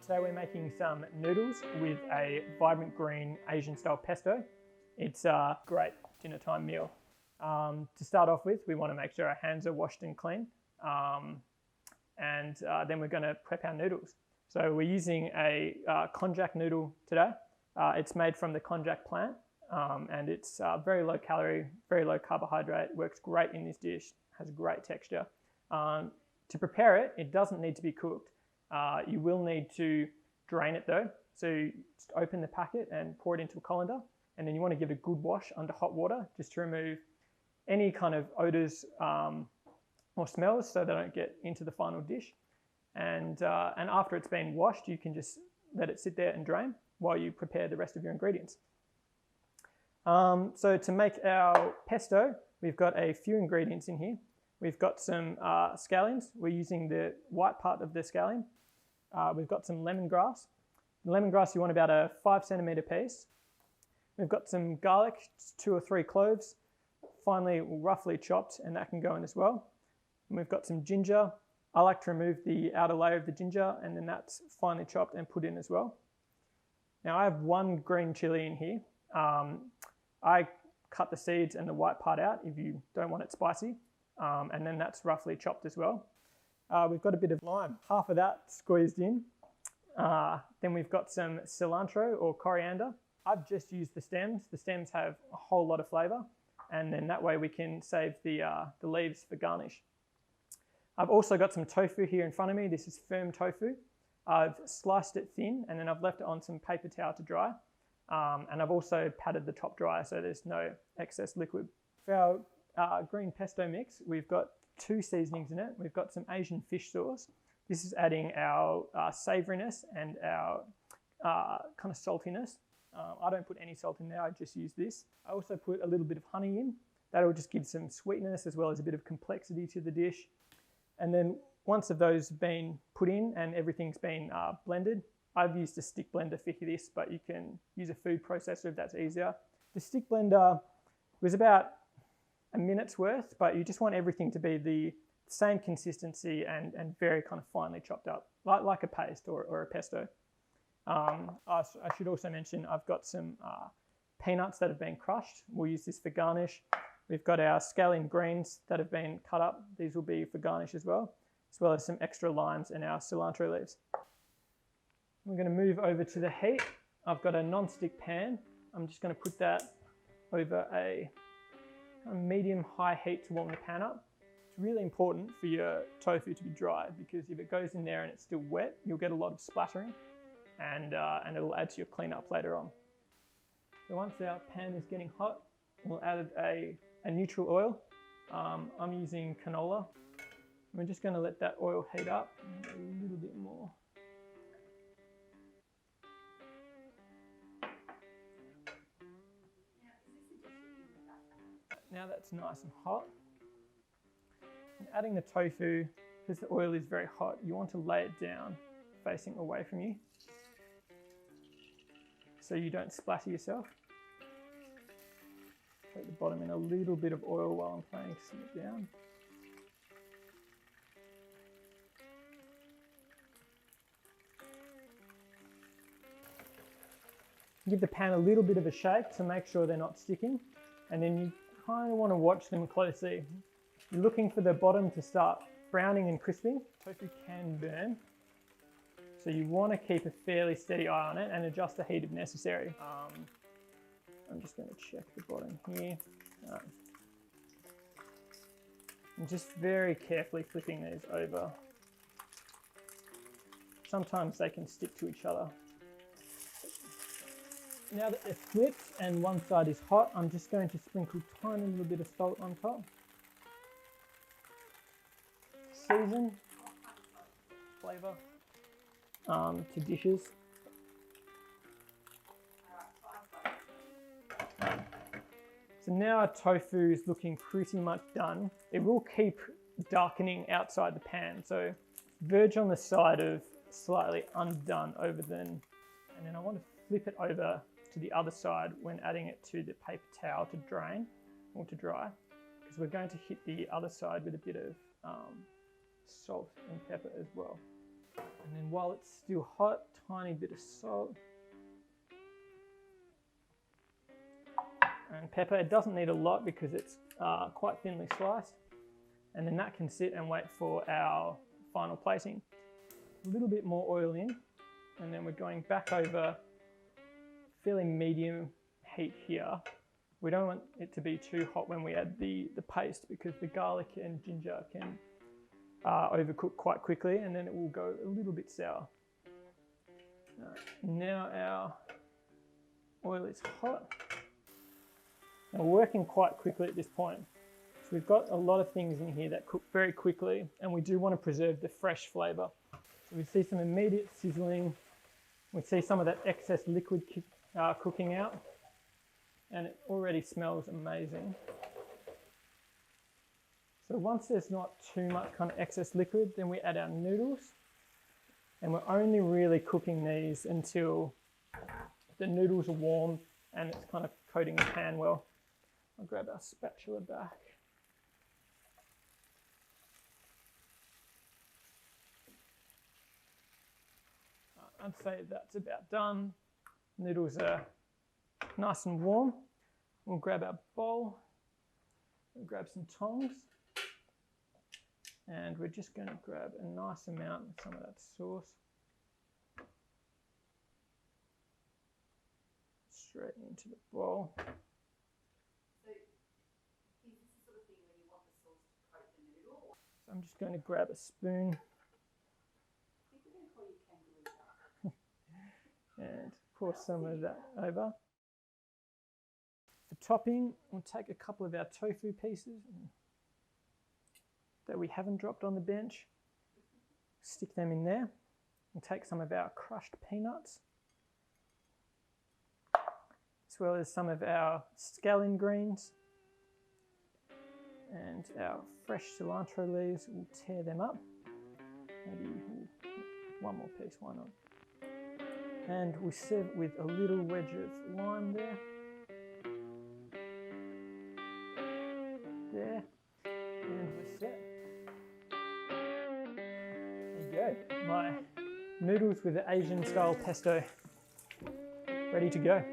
Today we're making some noodles with a vibrant green Asian style pesto. It's a great dinner time meal. To start off with, we want to make sure our hands are washed and clean. Then we're going to prep our noodles. So we're using a konjac noodle today. It's made from the konjac plant and it's very low calorie, very low carbohydrate, works great in this dish, has great texture. To prepare it, it doesn't need to be cooked. You will need to drain it though. So just open the packet and pour it into a colander, and then you want to give it a good wash under hot water just to remove any kind of odors or smells so they don't get into the final dish. And after it's been washed, you can just let it sit there and drain while you prepare the rest of your ingredients. So to make our pesto, we've got a few ingredients in here. We've got some scallions. We're using the white part of the scallion. We've got some lemongrass. The lemongrass you want about a 5 centimetre piece. We've got some garlic, 2 or 3 cloves, finely, roughly chopped, and that can go in as well. And we've got some ginger. I like to remove the outer layer of the ginger, and then that's finely chopped and put in as well. Now I have 1 green chilli in here. I cut the seeds and the white part out if you don't want it spicy. And then that's roughly chopped as well. We've got a bit of lime, half of that squeezed in. Then we've got some cilantro or coriander. I've just used the stems. The stems have a whole lot of flavour, and then that way we can save the leaves for garnish. I've also got some tofu here in front of me. This is firm tofu. I've sliced it thin, and then I've left it on some paper towel to dry. And I've also patted the top dry so there's no excess liquid. For our green pesto mix, we've got 2 seasonings in it. We've got some Asian fish sauce. This is adding our savouriness and our kind of saltiness. I don't put any salt in there, I just use this. I also put a little bit of honey in. That'll just give some sweetness as well as a bit of complexity to the dish. And then once of those have been put in and everything's been blended, I've used a stick blender for this, but you can use a food processor if that's easier. The stick blender was about a minute's worth, but you just want everything to be the same consistency and very kind of finely chopped up, like a paste or a pesto. I should also mention I've got some peanuts that have been crushed. We'll use this for garnish. We've got our scallion greens that have been cut up. These will be for garnish as well as some extra limes and our cilantro leaves. We're going to move over to the heat. I've got a non-stick pan. I'm just going to put that over a medium-high heat to warm the pan up. It's really important for your tofu to be dry, because if it goes in there and it's still wet, you'll get a lot of splattering, and it'll add to your cleanup later on. So once our pan is getting hot, we'll add a neutral oil. I'm using canola. We're just going to let that oil heat up a little bit more. Now that's nice and hot. And adding the tofu, because the oil is very hot, you want to lay it down facing away from you so you don't splatter yourself. Take the bottom in a little bit of oil while I'm playing it down. Give the pan a little bit of a shake to make sure they're not sticking, and then you kind of want to watch them closely. You're looking for the bottom to start browning and crisping. Tofu can burn, so you want to keep a fairly steady eye on it and adjust the heat if necessary. I'm just going to check the bottom here. I'm just very carefully flipping these over. Sometimes they can stick to each other. Now that they're flipped and one side is hot, I'm just going to sprinkle a tiny little bit of salt on top. Season, flavour to dishes. So now our tofu is looking pretty much done. It will keep darkening outside the pan, so verge on the side of slightly undone over then. And then I want to flip it over to the other side when adding it to the paper towel to drain or to dry, because we're going to hit the other side with a bit of salt and pepper as well. And then while it's still hot, tiny bit of salt. And pepper. It doesn't need a lot because it's quite thinly sliced. And then that can sit and wait for our final plating. A little bit more oil in, and then we're going back over fairly medium heat here. We don't want it to be too hot when we add the paste because the garlic and ginger can overcook quite quickly and then it will go a little bit sour. Now our oil is hot. And we're working quite quickly at this point. So we've got a lot of things in here that cook very quickly and we do want to preserve the fresh flavour. So we see some immediate sizzling. We see some of that excess liquid cooking out. And it already smells amazing. So once there's not too much kind of excess liquid, then we add our noodles. And we're only really cooking these until the noodles are warm and it's kind of coating the pan well. I'll grab our spatula back. I'd say that's about done. Noodles are nice and warm. We'll grab our bowl, we'll grab some tongs, and we're just going to grab a nice amount of some of that sauce. Straight into the bowl. So is this the sort of thing when you want the sauce to coat the noodle? So I'm just going to grab a spoon. I think we're going to call you kangaroo duck. And pour some of that over. For topping, we'll take a couple of our tofu pieces that we haven't dropped on the bench. Stick them in there. We'll take some of our crushed peanuts, as well as some of our scallion greens and our fresh cilantro leaves. We'll tear them up. Maybe one more piece, why not? And we serve with a little wedge of lime there. There. And we're set. There you go. My noodles with the Asian style pesto. Ready to go.